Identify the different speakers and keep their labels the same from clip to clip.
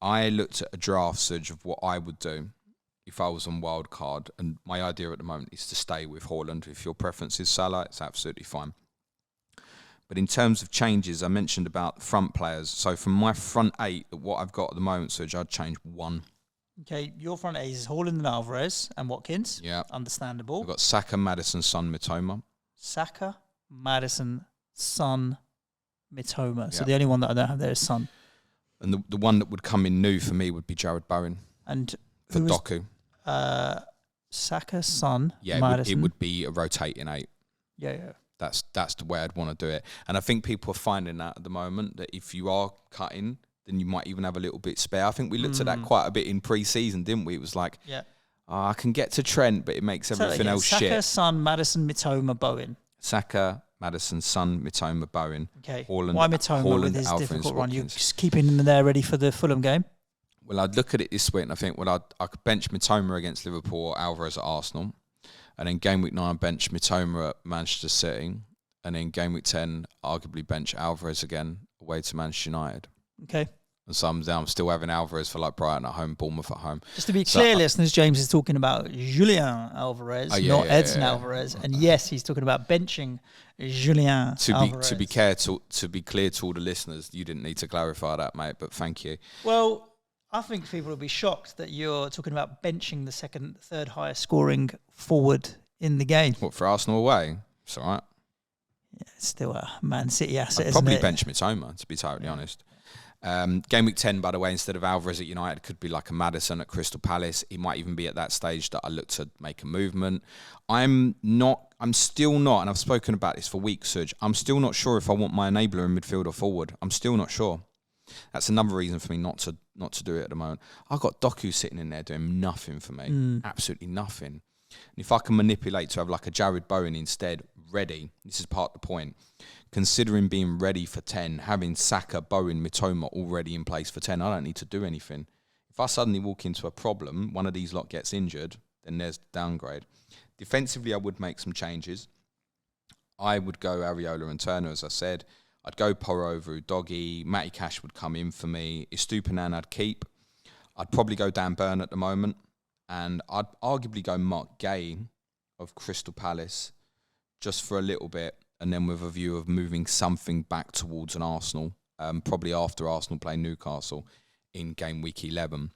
Speaker 1: I looked at a draft surge of what I would do if I was on Wildcard, and my idea at the moment is to stay with Haaland. If your preference is Salah, it's absolutely fine. But in terms of changes, I mentioned about front players. So from my front 8, what I've got at the moment, Surge, I'd change 1.
Speaker 2: Okay, your front 8 is Haaland and Alvarez and Watkins.
Speaker 1: Yeah.
Speaker 2: Understandable.
Speaker 1: I've got Saka, Maddison, Son, Mitoma.
Speaker 2: Saka, Maddison, Son, Mitoma. So
Speaker 1: Yeah.
Speaker 2: the only one that I don't have there is Son.
Speaker 1: And the one that would come in new for me would be Jared Bowen
Speaker 2: And
Speaker 1: for Doku.
Speaker 2: Saka, Son,
Speaker 1: Yeah,
Speaker 2: Maddison.
Speaker 1: it would be a rotating 8.
Speaker 2: Yeah.
Speaker 1: That's the way I'd want to do it. And I think people are finding that at the moment, that if you are cutting, then you might even have a little bit spare. I think we looked at that quite a bit in pre-season, didn't we? It was like, I can get to Trent, but it makes everything else
Speaker 2: Saka,
Speaker 1: shit.
Speaker 2: Saka, Son, Maddison, Mitoma, Bowen.
Speaker 1: Saka, Maddison, Son, Mitoma, Bowen.
Speaker 2: Okay.
Speaker 1: Haaland,
Speaker 2: Why Mitoma with his
Speaker 1: Alvarez,
Speaker 2: difficult run? You're
Speaker 1: Watkins.
Speaker 2: just keeping him there ready for the Fulham game?
Speaker 1: Well, I'd look at it this week and I think, I could bench Mitoma against Liverpool or Alvarez at Arsenal. And then game week 9, bench Mitoma at Manchester City. And then game week 10, arguably bench Alvarez again away to Manchester United.
Speaker 2: Okay.
Speaker 1: And so I'm still having Alvarez for like Brighton at home, Bournemouth at home.
Speaker 2: Just to be clear, listeners, James is talking about Julian Alvarez, not Edson Alvarez. And yes, he's talking about benching Julian Alvarez.
Speaker 1: To be clear to all the listeners, you didn't need to clarify that, mate, but thank you.
Speaker 2: Well, I think people will be shocked that you're talking about benching the third highest scoring forward in the game.
Speaker 1: What, for Arsenal away? It's all right.
Speaker 2: Yeah, it's still a Man City asset,
Speaker 1: I'd
Speaker 2: isn't
Speaker 1: probably
Speaker 2: it?
Speaker 1: bench Mitoma, to be totally honest. Game week 10, by the way, instead of Alvarez at United, could be like a Maddison at Crystal Palace. He might even be at that stage that I look to make a movement. I'm still not, and I've spoken about this for weeks, Serge, I'm still not sure if I want my enabler in midfield or forward. I'm still not sure. That's another reason for me not to do it at the moment. I've got Doku sitting in there doing nothing for me. Absolutely nothing. And if I can manipulate to have like a Jared Bowen instead, ready, this is part of the point, considering being ready for 10, having Saka, Bowen, Mitoma already in place for 10, I don't need to do anything. If I suddenly walk into a problem, one of these lot gets injured, then there's the downgrade. Defensively, I would make some changes. I would go Areola and Turner, as I said. I'd go Porro over Udogie. Matty Cash would come in for me. Estupinan I'd keep. I'd probably go Dan Burn at the moment. And I'd arguably go Mark Gay of Crystal Palace just for a little bit, and then with a view of moving something back towards an Arsenal, probably after Arsenal play Newcastle in game week 11.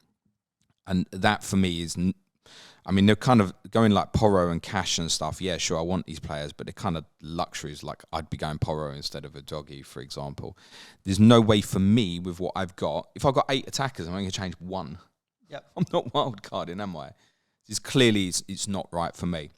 Speaker 1: And that for me is, they're kind of going like Porro and Cash and stuff. Yeah, sure, I want these players, but they're kind of luxuries. Like I'd be going Porro instead of Udogie, for example. There's no way for me with what I've got. If I've got 8 attackers, I'm only going to change 1.
Speaker 2: Yep.
Speaker 1: I'm not wildcarding, am I? It's clearly it's not right for me.